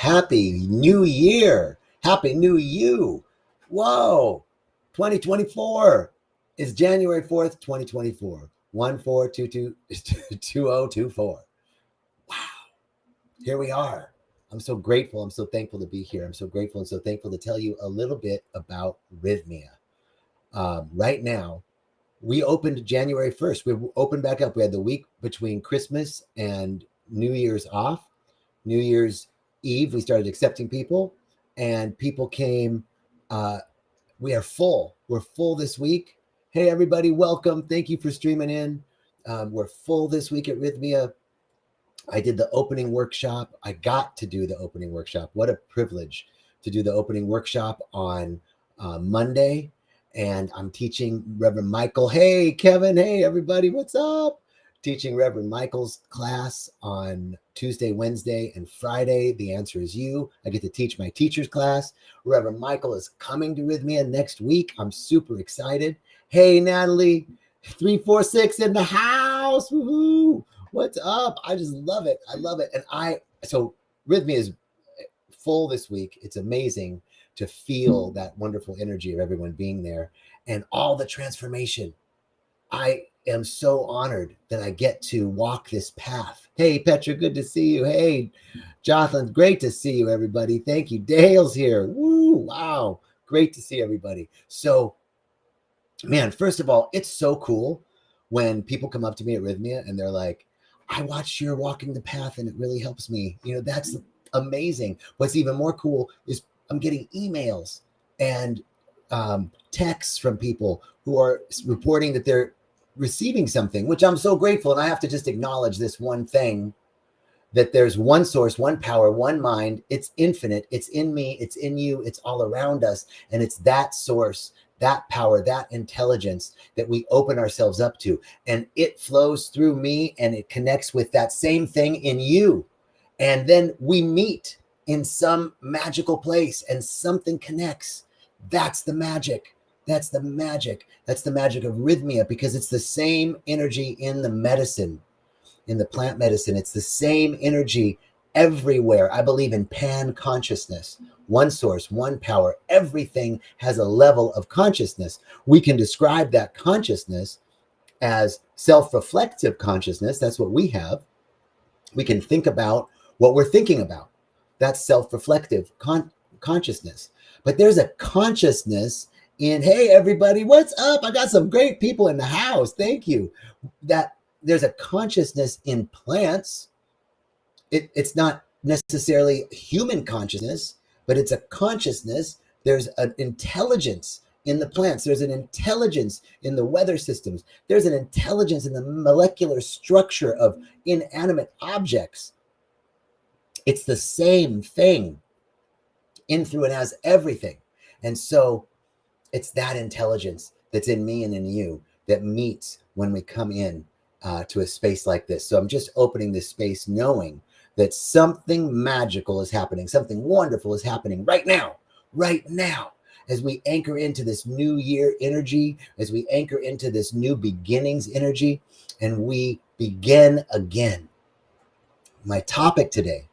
happy new year. Happy new you. Whoa. 2024 is January 4th, 2024. 14222024. Wow. Here we are. I'm so grateful. I'm so thankful to be here. I'm so grateful and so thankful to tell you a little bit about Rythmia. Right now, we opened January 1st. We opened back up. We had the week between Christmas and New Year's off. New Year's Eve, we started accepting people, and people came. We are full. We're full this week. Hey, everybody, welcome. Thank you for streaming in. We're full this week at Rythmia. I did the opening workshop. I got to do the opening workshop. What a privilege to do the opening workshop on Monday. And I'm teaching Reverend Michael. Hey, Kevin. Hey, everybody. What's up? Teaching Reverend Michael's class on Tuesday, Wednesday, and Friday. The answer is you. I get to teach my teacher's class. Reverend Michael is coming to Rythmia next week. I'm super excited. Hey, Natalie. 346 in the house. Woohoo. What's up? I just love it. I love it. And so Rythmia is full this week. It's amazing to feel that wonderful energy of everyone being there and all the transformation. I am so honored that I get to walk this path. Hey, Petra, good to see you. Hey, Jocelyn, great to see you, everybody. Thank you. Dale's here. Woo, wow. Great to see everybody. So, man, first of all, it's so cool when people come up to me at Rythmia and they're like, I watched your walking the path and it really helps me. You know, that's amazing. What's even more cool is I'm getting emails and texts from people who are reporting that they're receiving something, which I'm so grateful. And I have to just acknowledge this one thing, that there's one source, one power, one mind. It's infinite. It's in me. It's in you. It's all around us. And it's that source, that power, that intelligence that we open ourselves up to. And it flows through me and it connects with that same thing in you. And then we meet in some magical place and something connects. That's the magic. That's the magic. That's the magic of Rythmia, because it's the same energy in the medicine, in the plant medicine. It's the same energy everywhere. I believe in pan consciousness, one source, one power. Everything has a level of consciousness. We can describe that consciousness as self-reflective consciousness. That's what we have. We can think about what we're thinking about. That's self-reflective consciousness. But there's a consciousness in, hey, everybody, what's up? I got some great people in the house. Thank you. That there's a consciousness in plants. It's not necessarily human consciousness, but it's a consciousness. There's an intelligence in the plants. There's an intelligence in the weather systems. There's an intelligence in the molecular structure of inanimate objects. It's the same thing in, through, and as everything. And so it's that intelligence that's in me and in you that meets when we come in to a space like this. So I'm just opening this space knowing that something magical is happening. Something wonderful is happening right now, as we anchor into this new year energy, as we anchor into this new beginnings energy, and we begin again. My topic today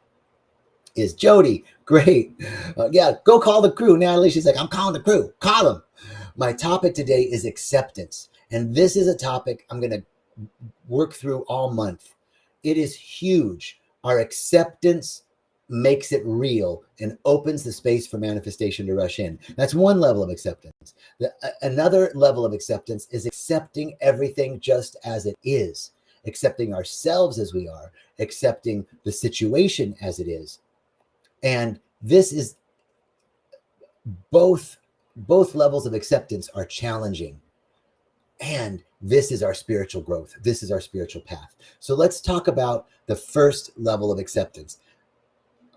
is Jody. Great. Yeah, go call the crew. Natalie, she's like, I'm calling the crew. Call them. My topic today is acceptance. And this is a topic I'm going to work through all month. It is huge. Our acceptance makes it real and opens the space for manifestation to rush in. That's one level of acceptance. Another level of acceptance is accepting everything just as it is, accepting ourselves as we are, accepting the situation as it is. And this is both levels of acceptance are challenging. And this is our spiritual growth. This is our spiritual path. So let's talk about the first level of acceptance.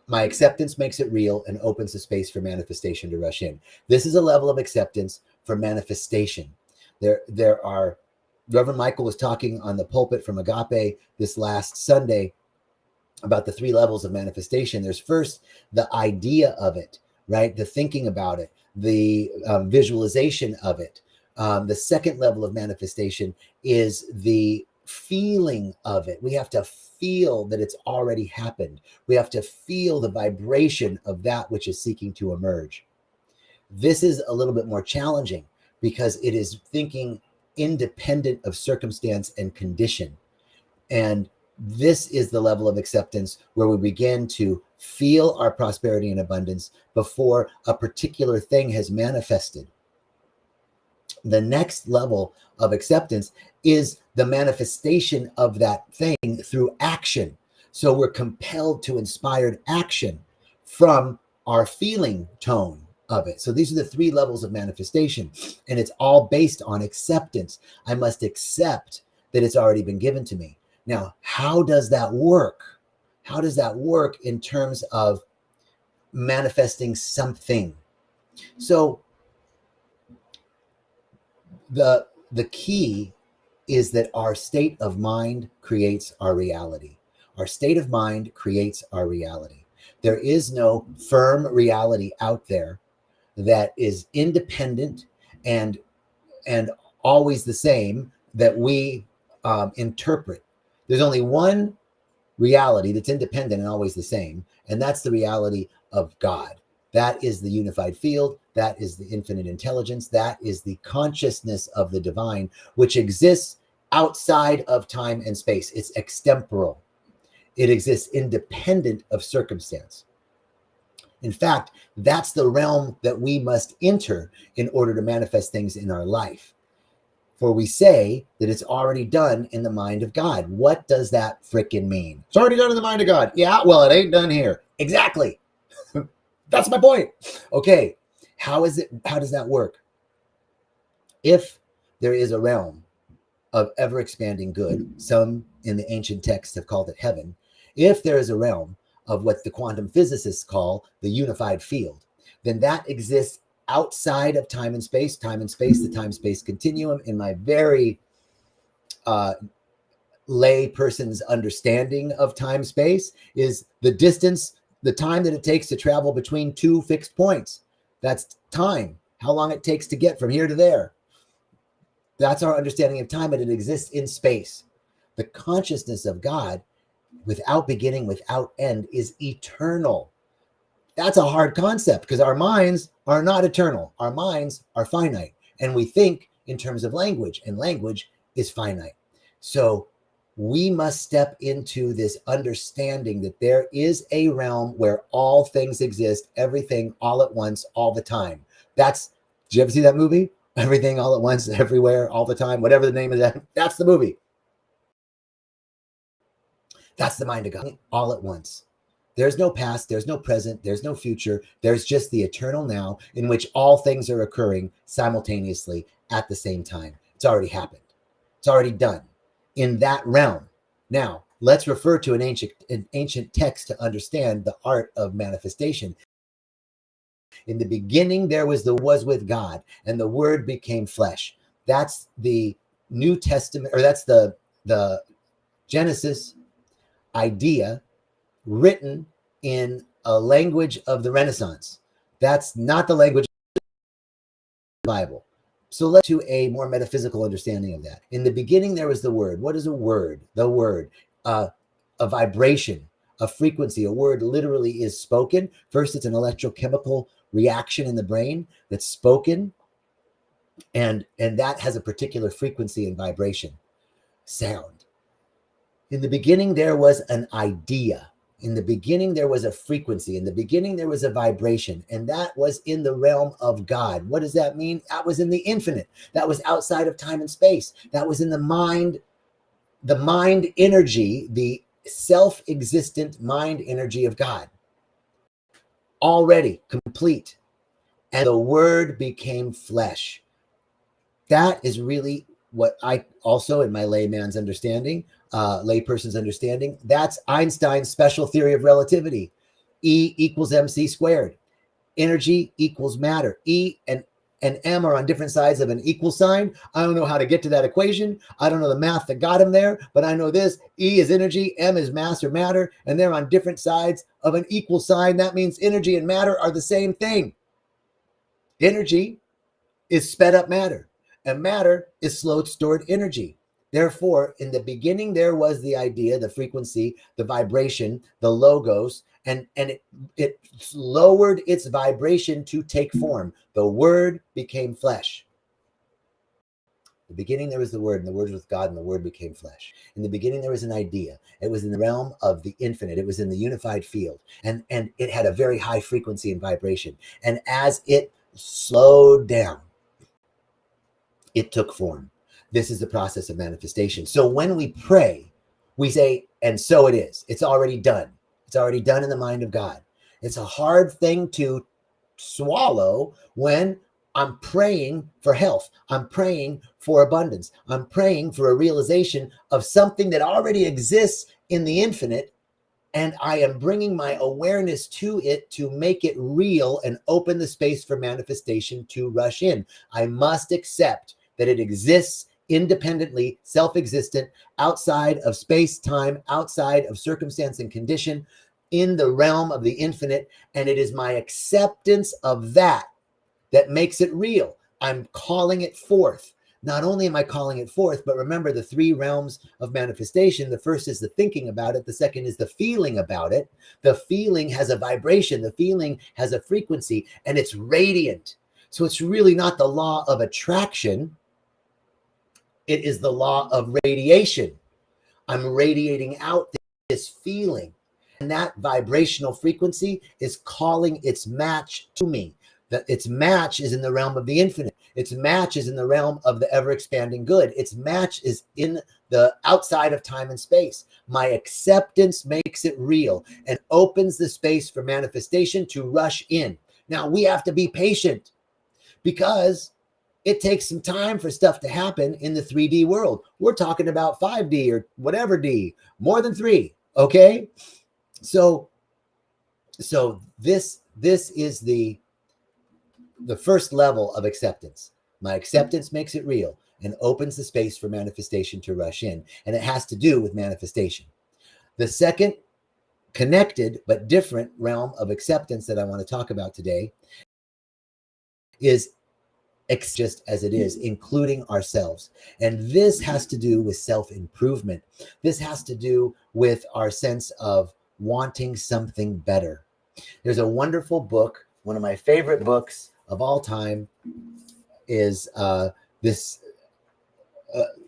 My acceptance makes it real and opens the space for manifestation to rush in. This is a level of acceptance for manifestation. There are, Reverend Michael was talking on the pulpit from Agape this last Sunday about the three levels of manifestation. There's first the idea of it, right? The thinking about it, the visualization of it. The second level of manifestation is the feeling of it. We have to feel that it's already happened. We have to feel the vibration of that which is seeking to emerge. This is a little bit more challenging because it is thinking independent of circumstance and condition. And this is the level of acceptance where we begin to feel our prosperity and abundance before a particular thing has manifested. The next level of acceptance is the manifestation of that thing through action. So we're compelled to inspired action from our feeling tone of it. So these are the three levels of manifestation, and it's all based on acceptance. I must accept that it's already been given to me. Now, how does that work? How does that work in terms of manifesting something? So the key is that our state of mind creates our reality. Our state of mind creates our reality. There is no firm reality out there that is independent and always the same that we interpret. There's only one reality that's independent and always the same, and that's the reality of God. That is the unified field. That is the infinite intelligence. That is the consciousness of the divine, which exists outside of time and space. It's extemporal. It exists independent of circumstance. In fact, that's the realm that we must enter in order to manifest things in our life. For we say that it's already done in the mind of God. What does that frickin' mean? It's already done in the mind of God. Yeah, well, it ain't done here. Exactly. That's my point. Okay, how does that work? If there is a realm of ever-expanding good, some in the ancient texts have called it heaven. If there is a realm of what the quantum physicists call the unified field, then that exists outside of time and space, the time-space continuum. In my very lay person's understanding of time-space is the distance, the time that it takes to travel between two fixed points. That's time, how long it takes to get from here to there. That's our understanding of time, and it exists in space. The consciousness of God, without beginning, without end, is eternal. That's a hard concept because our minds are not eternal. Our minds are finite, and we think in terms of language, and language is finite. So we must step into this understanding that there is a realm where all things exist, everything all at once, all the time. Did you ever see that movie? Everything all at once, everywhere, all the time, whatever the name of that. That's the movie. That's the mind of God, all at once. There's no past, there's no present, there's no future. There's just the eternal now in which all things are occurring simultaneously at the same time. It's already happened. It's already done in that realm. Now, let's refer to an ancient text to understand the art of manifestation. In the beginning, there was with God, and the Word became flesh. That's the New Testament, or that's the Genesis idea written in a language of the Renaissance. That's not the language of the Bible. So let's to a more metaphysical understanding of that. In the beginning, there was the Word. What is a word? The word, a vibration, a frequency. A word literally is spoken. First, it's an electrochemical reaction in the brain that's spoken, and that has a particular frequency and vibration, sound. In the beginning, there was an idea. In the beginning, there was a frequency. In the beginning, there was a vibration, and that was in the realm of God. What does that mean? That was in the infinite. That was outside of time and space. That was in the mind energy, the self-existent mind energy of God, already complete. And the Word became flesh. That is really what I also, in my layman's understanding, layperson's understanding, that's Einstein's special theory of relativity. E equals mc squared. Energy equals matter. E and m are on different sides of an equal sign. I don't know how to get to that equation. I don't know the math that got him there, but I know this. E is energy, m is mass or matter, and they're on different sides of an equal sign. That means energy and matter are the same thing. Energy is sped up matter, and matter is slow stored energy. Therefore, in the beginning, there was the idea, the frequency, the vibration, the logos, and it lowered its vibration to take form. The word became flesh. In the beginning, there was the word, and the word was with God, and the word became flesh. In the beginning, there was an idea. It was in the realm of the infinite. It was in the unified field, and it had a very high frequency and vibration. And as it slowed down, it took form. This is the process of manifestation. So when we pray, we say, and so it is. It's already done. It's already done in the mind of God. It's a hard thing to swallow when I'm praying for health. I'm praying for abundance. I'm praying for a realization of something that already exists in the infinite. And I am bringing my awareness to it to make it real and open the space for manifestation to rush in. I must accept that it exists independently, self-existent, outside of space, time, outside of circumstance and condition, in the realm of the infinite. And it is my acceptance of that that makes it real. I'm calling it forth. Not only am I calling it forth, but remember the three realms of manifestation. The first is the thinking about it. The second is the feeling about it. The feeling has a vibration. The feeling has a frequency, and it's radiant. So it's really not the law of attraction. It is the law of radiation. I'm radiating out this feeling, and that vibrational frequency is calling its match to me. Its match is in the realm of the infinite. Its match is in the realm of the ever-expanding good. Its match is in the outside of time and space. My acceptance makes it real and opens the space for manifestation to rush in. Now, we have to be patient because it takes some time for stuff to happen in the 3D world. We're talking about 5D or whatever D, more than 3, okay? So this is the first level of acceptance. My acceptance makes it real and opens the space for manifestation to rush in. And it has to do with manifestation. The second connected but different realm of acceptance that I want to talk about today is just as it is, including ourselves. And this has to do with self-improvement. This has to do with our sense of wanting something better. There's a wonderful book, one of my favorite books of all time is this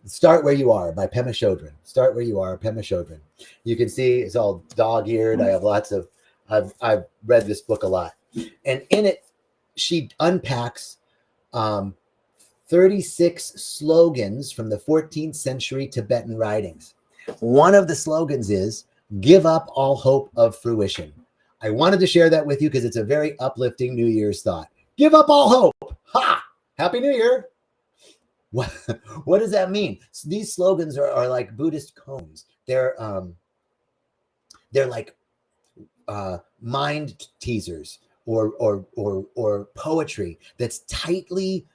Start Where You Are by Pema Chodron. Start Where You Are, Pema Chodron. You can see it's all dog-eared. I have lots of, I've read this book a lot. And in it, she unpacks 36 slogans from the 14th century Tibetan writings. One of the slogans is, give up all hope of fruition. I wanted to share that with you because it's a very uplifting New Year's thought. Give up all hope. Ha! Happy New Year. What does that mean? So these slogans are like Buddhist koans. They're like mind teasers or poetry that's tightly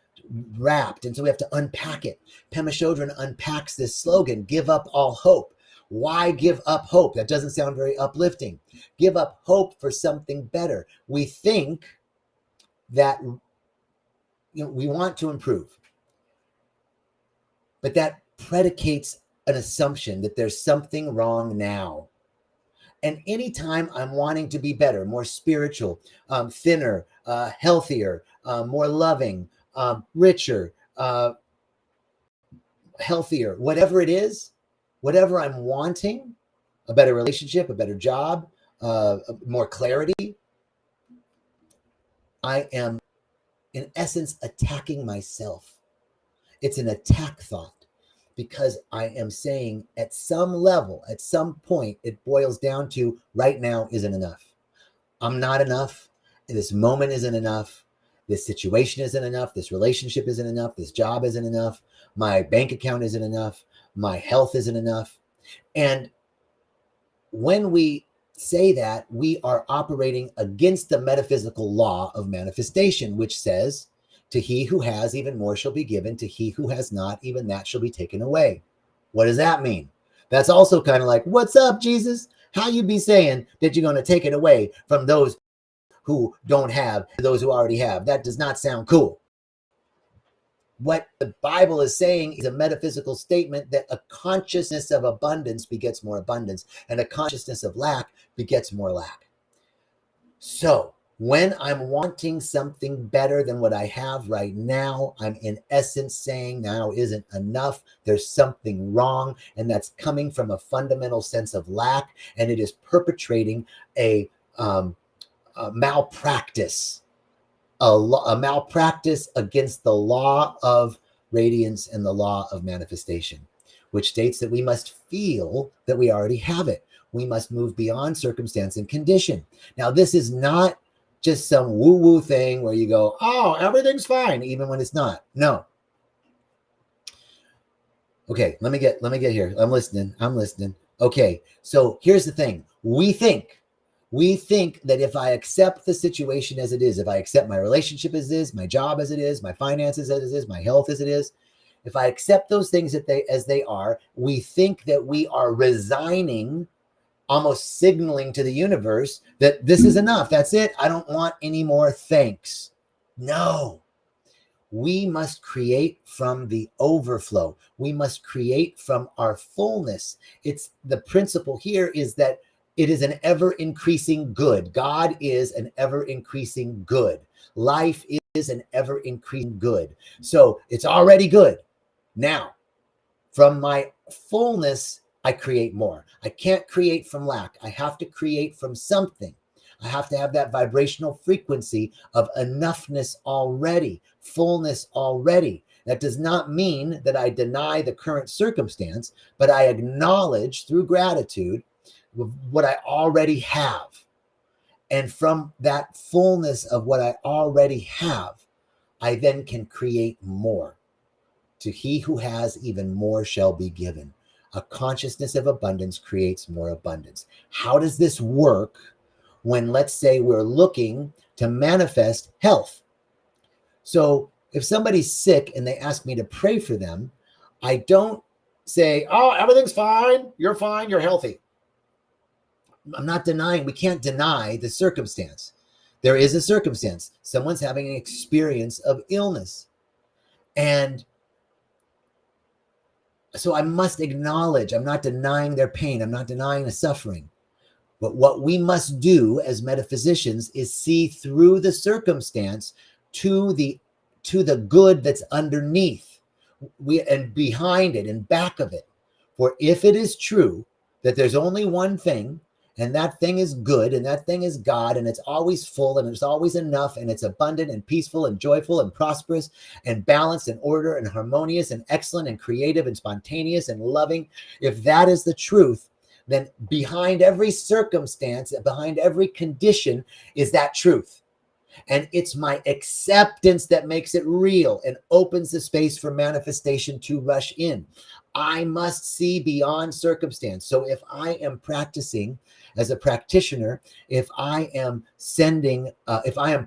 wrapped, and so we have to unpack it. Pema Chodron unpacks this slogan, give up all hope. Why give up hope? That doesn't sound very uplifting. Give up hope for something better. We think that we want to improve, but that predicates an assumption that there's something wrong now. And anytime I'm wanting to be better, more spiritual, thinner, healthier, more loving, richer, healthier, whatever it is, whatever I'm wanting, a better relationship, a better job, more clarity, I am in essence attacking myself. It's an attack thought because I am saying at some level, at some point, it boils down to right now isn't enough. I'm not enough. This moment isn't enough. This situation isn't enough. This relationship isn't enough. This job isn't enough. My bank account isn't enough. My health isn't enough. And when we say that, we are operating against the metaphysical law of manifestation, which says, to he who has, even more shall be given. To he who has not, even that shall be taken away. What does that mean? That's also kind of like, what's up, Jesus? How you be saying that you're going to take it away from those who don't have, those who already have? That does not sound cool. what the Bible is saying is a metaphysical statement that a consciousness of abundance begets more abundance, and a consciousness of lack begets more lack. So when I'm wanting something better than what I have right now, I'm in essence saying now isn't enough. There's something wrong, and that's coming from a fundamental sense of lack, and it is perpetrating a malpractice, a malpractice against the law of radiance and the law of manifestation, which states that we must feel that we already have it. We must move beyond circumstance and condition. Now, this is not just some woo-woo thing where you go, oh, everything's fine, even when it's not. No. Okay, let me get here. I'm listening. Okay, so here's the thing. We think that if I accept the situation as it is, if I accept my relationship as it is, my job as it is, my finances as it is, my health as it is, if I accept those things as they are, we think that we are resigning, almost signaling to the universe that this is enough. That's it. I don't want any more thanks. No. We must create from the overflow. We must create from our fullness. It's the principle here is that it is an ever-increasing good. God is an ever-increasing good. Life is an ever-increasing good. So it's already good. Now, from my fullness, I create more. I can't create from lack. I have to create from something. I have to have that vibrational frequency of enoughness already, fullness already. That does not mean that I deny the current circumstance, but I acknowledge through gratitude what I already have. And from that fullness of what I already have, I then can create more. To he who has, even more shall be given. A consciousness of abundance creates more abundance. How does this work when, let's say, we're looking to manifest health? So if somebody's sick and they ask me to pray for them, I don't say, oh, everything's fine, you're healthy. I'm not denying, we can't deny the circumstance. There is a circumstance. Someone's having an experience of illness. And so I must acknowledge, I'm not denying their pain. I'm not denying the suffering. But what we must do as metaphysicians is see through the circumstance to the good that's underneath and behind it and back of it. For if it is true that there's only one thing, and that thing is good, and that thing is God, and it's always full, and it's always enough, and it's abundant and peaceful and joyful and prosperous and balanced and order and harmonious and excellent and creative and spontaneous and loving. If that is the truth, then behind every circumstance, behind every condition is that truth. And it's my acceptance that makes it real and opens the space for manifestation to rush in. I must see beyond circumstance. So if I am practicing as a practitioner, if I am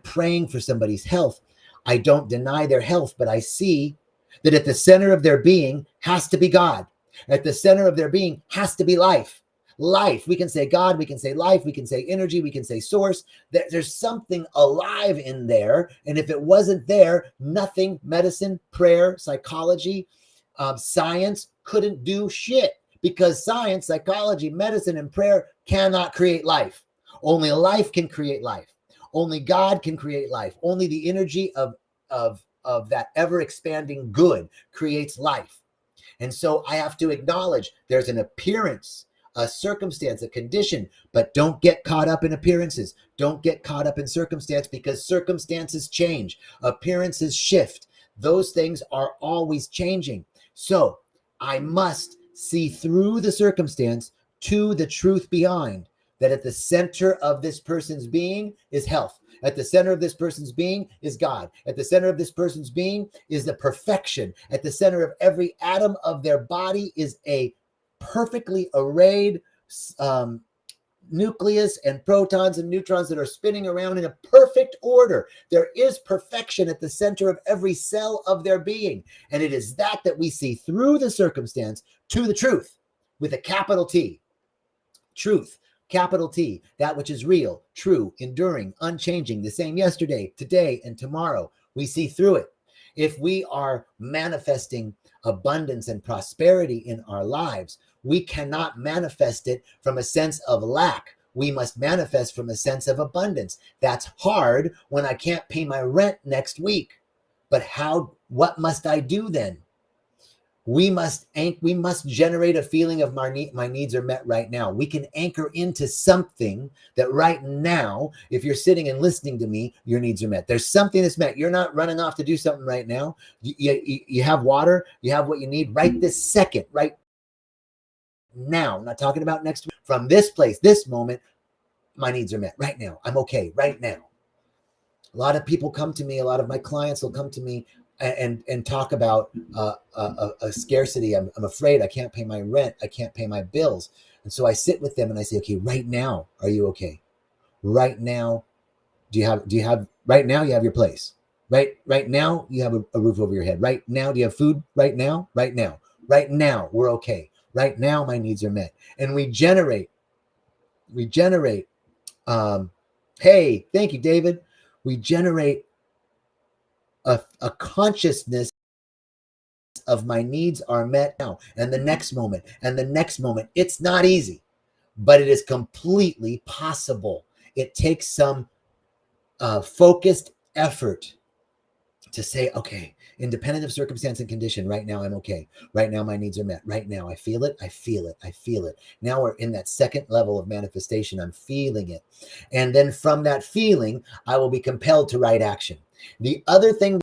praying for somebody's health, I don't deny their health, but I see that at the center of their being has to be God. At the center of their being has to be life. Life. We can say God, we can say life, we can say energy, we can say source. There's something alive in there. And if it wasn't there, nothing, medicine, prayer, psychology, science couldn't do shit, because science, psychology, medicine, and prayer cannot create life. Only life can create life. Only God can create life. Only the energy of that ever expanding good creates life. And so I have to acknowledge there's an appearance, a circumstance, a condition, but don't get caught up in appearances. Don't get caught up in circumstance, because circumstances change, appearances shift. Those things are always changing. So I must see through the circumstance to the truth behind, that at the center of this person's being is health. At the center of this person's being is God. At the center of this person's being is the perfection. At the center of every atom of their body is a perfectly arrayed nucleus and protons and neutrons that are spinning around in a perfect order. There is perfection at the center of every cell of their being. And it is that we see through the circumstance to the truth, with a capital T. Truth, capital T, that which is real, true, enduring, unchanging, the same yesterday, today, and tomorrow. We see through it. If we are manifesting abundance and prosperity in our lives, we cannot manifest it from a sense of lack. We must manifest from a sense of abundance. That's hard when I can't pay my rent next week. But what must I do then? We must generate a feeling of my needs are met right now. We can anchor into something that right now, if you're sitting and listening to me, your needs are met. There's something that's met. You're not running off to do something right now. You have water. You have what you need right this second, right now. I'm not talking about next week. From this place, this moment, my needs are met right now. I'm okay right now. A lot of people come to me. A lot of my clients will come to me and talk about a scarcity. I'm afraid I can't pay my rent. I can't pay my bills. And so I sit with them and I say, okay, right now, are you okay? Right now, do you have right now you have your place. Right now, you have a roof over your head. Right now, do you have food? Right now, we're okay. Right now, my needs are met. And we generate, hey, thank you, David. We generate a consciousness of my needs are met now, and the next moment, and the next moment. It's not easy, but it is completely possible. It takes some focused effort to say, okay, independent of circumstance and condition, right now I'm okay. Right now my needs are met. Right now I feel it. Now we're in that second level of manifestation. I'm feeling it. And then from that feeling, I will be compelled to right action. The other thing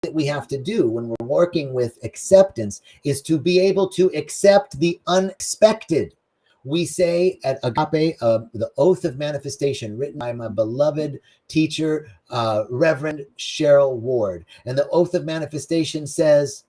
that we have to do when we're working with acceptance is to be able to accept the unexpected. We say at Agape, the Oath of Manifestation, written by my beloved teacher, Reverend Cheryl Ward. And the Oath of Manifestation says,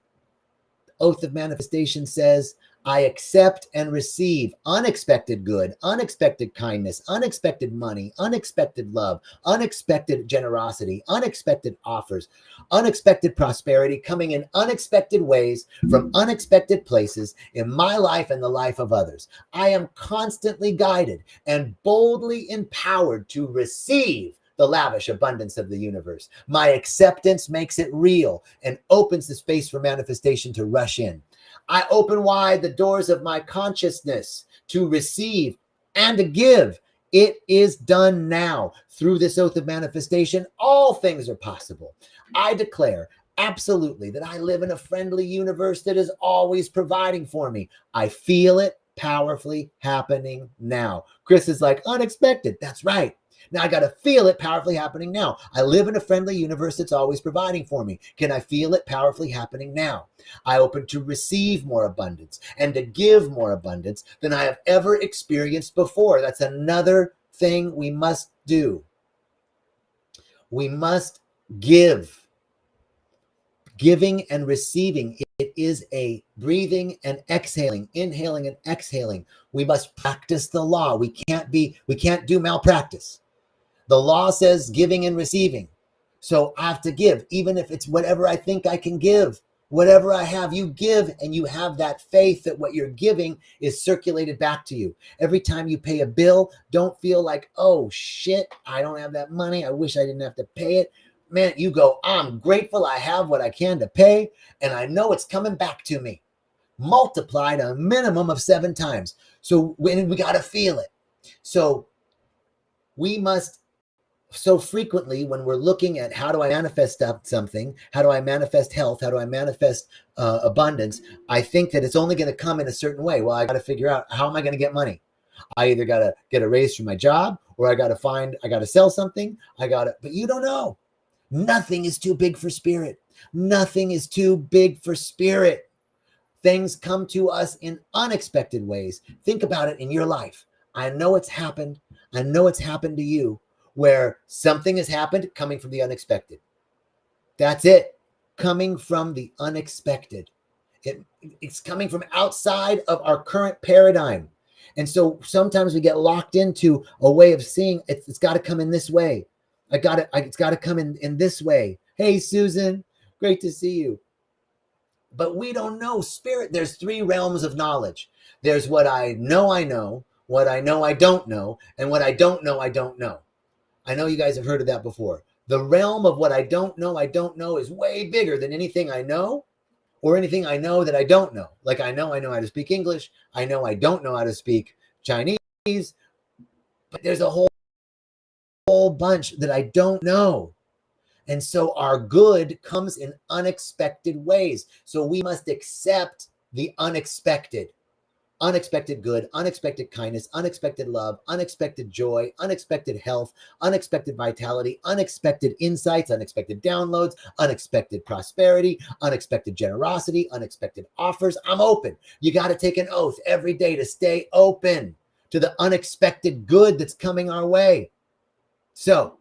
I accept and receive unexpected good, unexpected kindness, unexpected money, unexpected love, unexpected generosity, unexpected offers, unexpected prosperity coming in unexpected ways from unexpected places in my life and the life of others. I am constantly guided and boldly empowered to receive the lavish abundance of the universe. My acceptance makes it real and opens the space for manifestation to rush in. I open wide the doors of my consciousness to receive and to give. It is done now. Through this oath of manifestation, all things are possible. I declare absolutely that I live in a friendly universe that is always providing for me. I feel it powerfully happening now. Chris is like, unexpected. That's right. Now I got to feel it powerfully happening now. I live in a friendly universe that's always providing for me. Can I feel it powerfully happening now? I open to receive more abundance and to give more abundance than I have ever experienced before. That's another thing we must do. We must give. Giving and receiving. It is a breathing and exhaling, inhaling and exhaling. We must practice the law. We can't do malpractice. The law says giving and receiving. So I have to give, even if it's whatever I think I can give. Whatever I have, you give, and you have that faith that what you're giving is circulated back to you. Every time you pay a bill, don't feel like, oh shit, I don't have that money. I wish I didn't have to pay it. Man, you go, I'm grateful I have what I can to pay, and I know it's coming back to me. Multiplied a minimum of 7 times. So we got to feel it. So we must, so frequently when we're looking at how do I manifest something, how do I manifest health, how do I manifest abundance, I think that it's only going to come in a certain way. Well, I got to figure out, how am I going to get money? I either got to get a raise from my job, or I got to sell something. But you don't know. Nothing is too big for spirit. Nothing is too big for spirit. Things come to us in unexpected ways. Think about it in your life. I know it's happened. I know it's happened to you, where something has happened coming from the unexpected. That's it. Coming from the unexpected. It's coming from outside of our current paradigm. And so sometimes we get locked into a way of seeing it's got to come in this way. It's got to come in this way. Hey, Susan, great to see you. But we don't know. Spirit, there's 3 realms of knowledge. There's what I know, what I know I don't know, and what I don't know I don't know. I know you guys have heard of that before. The realm of what I don't know is way bigger than anything I know or anything I know that I don't know. Like I know how to speak English. I know I don't know how to speak Chinese, but there's a whole bunch that I don't know. And so our good comes in unexpected ways. So we must accept the unexpected. Unexpected good, unexpected kindness, unexpected love, unexpected joy, unexpected health, unexpected vitality, unexpected insights, unexpected downloads, unexpected prosperity, unexpected generosity, unexpected offers. I'm open. You got to take an oath every day to stay open to the unexpected good that's coming our way. So,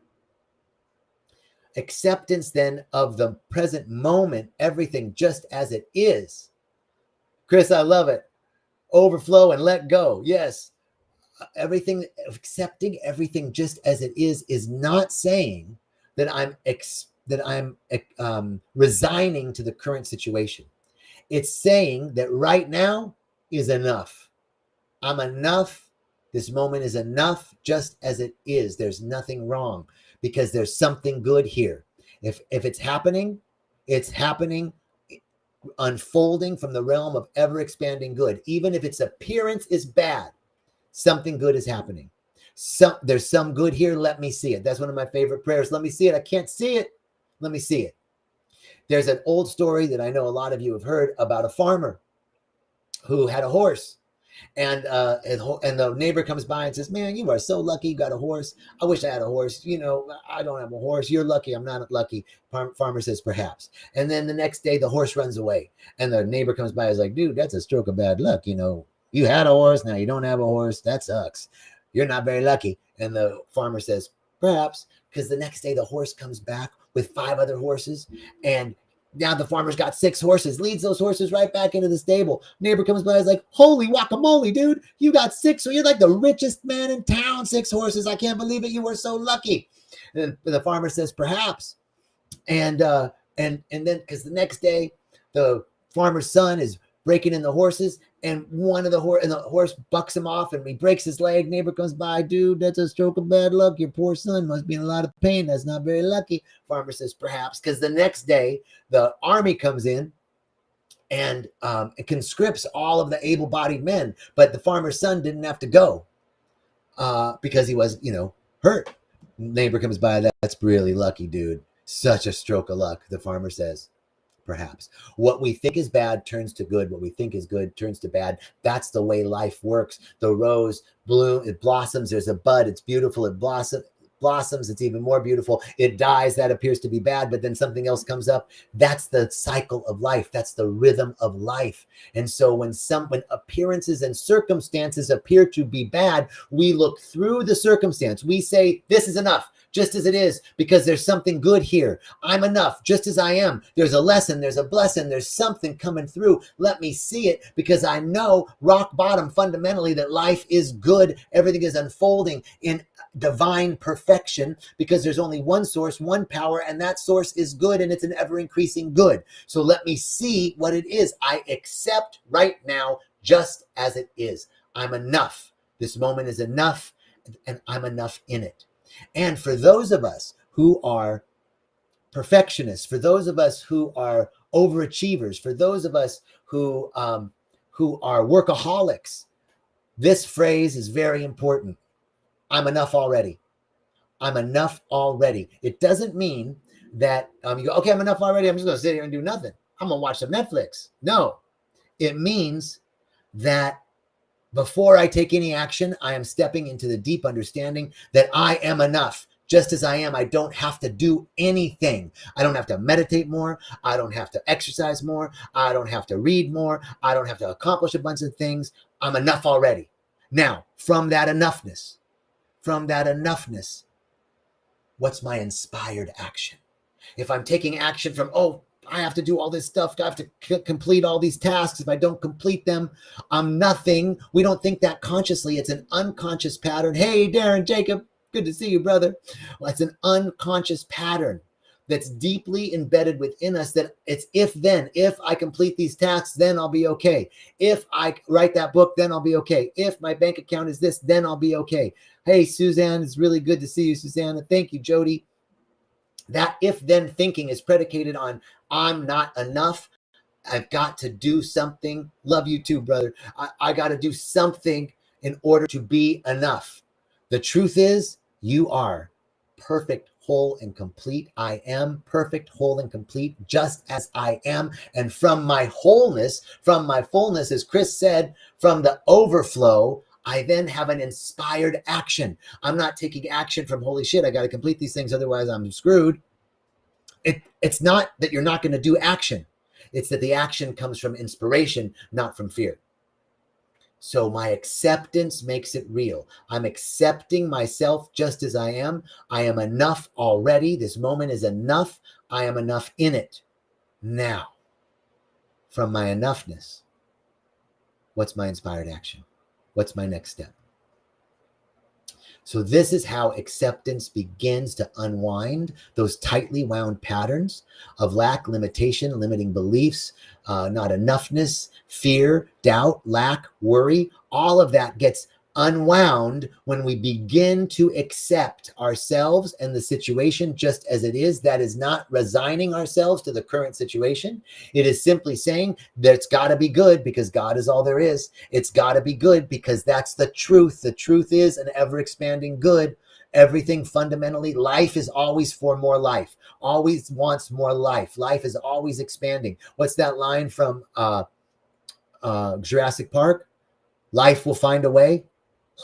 acceptance then of the present moment, everything just as it is. Chris, I love it. Overflow and let go. Yes. Everything, accepting everything just as it is not saying that I'm resigning to the current situation. It's saying that right now is enough. I'm enough. This moment is enough just as it is. There's nothing wrong because there's something good here. If it's happening, it's happening, unfolding from the realm of ever expanding good. Even if its appearance is bad, something good is happening. There's some good here. Let me see it. That's one of my favorite prayers. Let me see it. I can't see it. Let me see it. There's an old story that I know a lot of you have heard about a farmer who had a horse. And the neighbor comes by and says, man, you are so lucky you got a horse. I wish I had a horse. You know, I don't have a horse. You're lucky. I'm not lucky. Farmer says, perhaps. And then the next day, the horse runs away. And the neighbor comes by and is like, dude, that's a stroke of bad luck. You know, you had a horse. Now you don't have a horse. That sucks. You're not very lucky. And the farmer says, perhaps, because the next day the horse comes back with 5 other horses. And now the farmer's got 6 horses, leads those horses right back into the stable. Neighbor comes by, is like, holy guacamole, dude. You got 6. So you're like the richest man in town, 6 horses. I can't believe it. You were so lucky. And the farmer says, perhaps. And then because the next day the farmer's son is breaking in the horses, and the horse bucks him off and he breaks his leg. Neighbor comes by, dude, that's a stroke of bad luck. Your poor son must be in a lot of pain. That's not very lucky. Farmer says, perhaps, because the next day the army comes in and it conscripts all of the able-bodied men, but the farmer's son didn't have to go because he was, hurt. Neighbor comes by, that's really lucky, dude. Such a stroke of luck, the farmer says. Perhaps. What we think is bad turns to good. What we think is good turns to bad. That's the way life works. The rose blooms, it blossoms. There's a bud. It's beautiful. It blossoms. It's even more beautiful. It dies. That appears to be bad, but then something else comes up. That's the cycle of life. That's the rhythm of life. And so when appearances and circumstances appear to be bad, we look through the circumstance. We say, this is enough. Just as it is, because there's something good here. I'm enough, just as I am. There's a lesson, there's a blessing, there's something coming through. Let me see it, because I know rock bottom fundamentally that life is good. Everything is unfolding in divine perfection, because there's only one source, one power, and that source is good, and it's an ever-increasing good. So let me see what it is. I accept right now just as it is. I'm enough. This moment is enough, and I'm enough in it. And for those of us who are perfectionists, for those of us who are overachievers, for those of us who are workaholics, this phrase is very important. I'm enough already. I'm enough already. It doesn't mean that you go, okay, I'm enough already. I'm just going to sit here and do nothing. I'm going to watch some Netflix. No, it means that before I take any action, I am stepping into the deep understanding that I am enough. Just as I am, I don't have to do anything. I don't have to meditate more. I don't have to exercise more. I don't have to read more. I don't have to accomplish a bunch of things. I'm enough already. Now, from that enoughness, what's my inspired action? If I'm taking action from, I have to do all this stuff. I have to complete all these tasks. If I don't complete them, I'm nothing. We don't think that consciously. It's an unconscious pattern. Hey, Darren Jacob, good to see you, brother. Well, it's an unconscious pattern that's deeply embedded within us, that it's if-then. If I complete these tasks, then I'll be okay. If I write that book, then I'll be okay. If my bank account is this, then I'll be okay. Hey, Suzanne, it's really good to see you, Susanna. Thank you, Jody. That if-then thinking is predicated on I'm not enough. I've got to do something. Love you too, brother. I got to do something in order to be enough. The truth is, you are perfect, whole, and complete. I am perfect, whole, and complete, just as I am. And from my wholeness, from my fullness, as Chris said, from the overflow, I then have an inspired action. I'm not taking action from holy shit, I got to complete these things, otherwise I'm screwed. It's not that you're not going to do action. It's that the action comes from inspiration, not from fear. So my acceptance makes it real. I'm accepting myself just as I am. I am enough already. This moment is enough. I am enough in it. Now, from my enoughness, what's my inspired action? What's my next step? So this is how acceptance begins to unwind those tightly wound patterns of lack, limitation, limiting beliefs, not enoughness, fear, doubt, lack, worry. All of that gets unwound when we begin to accept ourselves and the situation just as it is. That is not resigning ourselves to the current situation. It is simply saying that it's got to be good because God is all there is. It's got to be good because that's the truth. The truth is an ever-expanding good. Everything fundamentally, life is always for more life, always wants more life. Life is always expanding. What's that line from Jurassic Park? Life will find a way.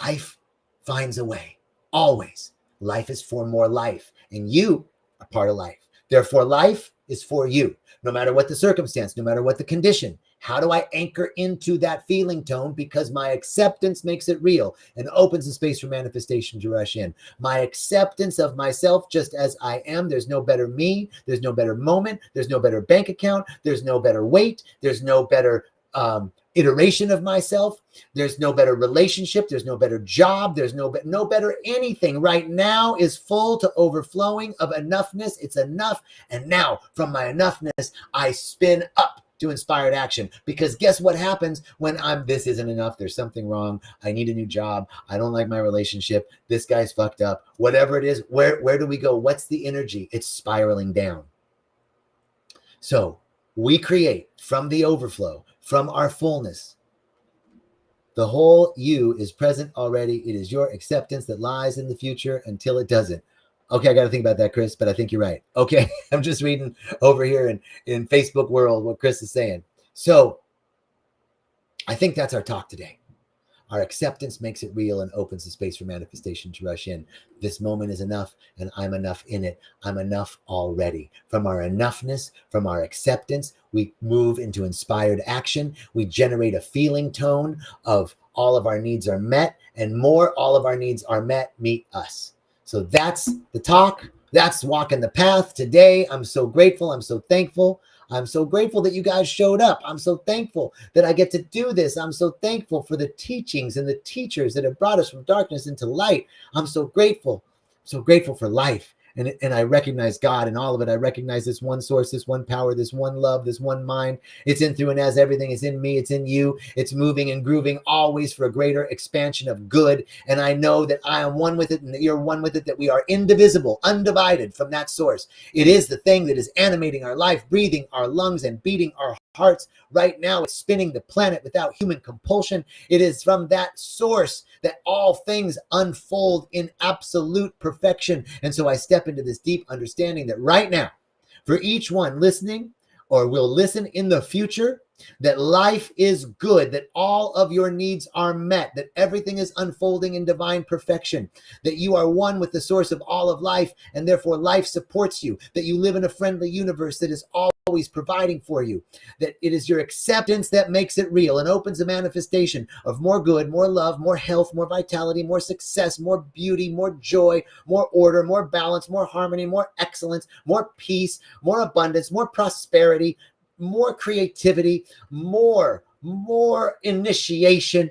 Life finds a way. Always. Life is for more life. And you are part of life. Therefore, life is for you. No matter what the circumstance, no matter what the condition. How do I anchor into that feeling tone? Because my acceptance makes it real and opens the space for manifestation to rush in. My acceptance of myself just as I am. There's no better me. There's no better moment. There's no better bank account. There's no better weight. There's no better iteration of myself. There's no better relationship. There's no better job. There's no better anything. Right now is full to overflowing of enoughness. It's enough. And now from my enoughness, I spin up to inspired action. Because guess what happens when this isn't enough. There's something wrong. I need a new job. I don't like my relationship. This guy's fucked up. Whatever it is, where do we go? What's the energy? It's spiraling down. So we create from the overflow, from our fullness. The whole you is present already. It is your acceptance that lies in the future until it doesn't. Okay, I got to think about that, Chris, but I think you're right. Okay, I'm just reading over here in Facebook world what Chris is saying. So I think that's our talk today. Our acceptance makes it real and opens the space for manifestation to rush in. This moment is enough, and I'm enough in it. I'm enough already. From our enoughness, from our acceptance, we move into inspired action. We generate a feeling tone of all of our needs are met, and more, all of our needs are met, meet us. So that's the talk. That's walking the path today. I'm so grateful. I'm so thankful. I'm so grateful that you guys showed up. I'm so thankful that I get to do this. I'm so thankful for the teachings and the teachers that have brought us from darkness into light. I'm so grateful. So grateful for life. And I recognize God in all of it. I recognize this one source, this one power, this one love, this one mind. It's in, through, and as everything is in me. It's in you. It's moving and grooving always for a greater expansion of good. And I know that I am one with it and that you're one with it, that we are indivisible, undivided from that source. It is the thing that is animating our life, breathing our lungs and beating our hearts. Right now, it's spinning the planet without human compulsion. It is from that source that all things unfold in absolute perfection. And so I step into this deep understanding that right now, for each one listening or will listen in the future, that life is good, that all of your needs are met, that everything is unfolding in divine perfection, that you are one with the source of all of life, and therefore life supports you, that you live in a friendly universe that is always providing for you, that it is your acceptance that makes it real and opens a manifestation of more good, more love, more health, more vitality, more success, more beauty, more joy, more order, more balance, more harmony, more excellence, more peace, more abundance, more prosperity, more creativity, more initiation,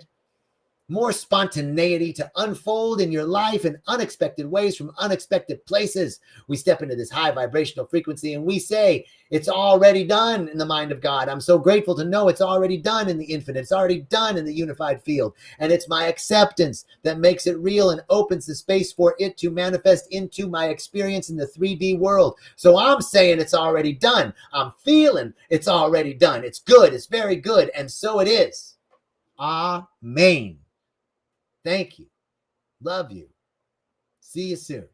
more spontaneity to unfold in your life in unexpected ways from unexpected places. We step into this high vibrational frequency and we say, it's already done in the mind of God. I'm so grateful to know it's already done in the infinite. It's already done in the unified field. And it's my acceptance that makes it real and opens the space for it to manifest into my experience in the 3D world. So I'm saying it's already done. I'm feeling it's already done. It's good. It's very good. And so it is. Amen. Thank you. Love you. See you soon.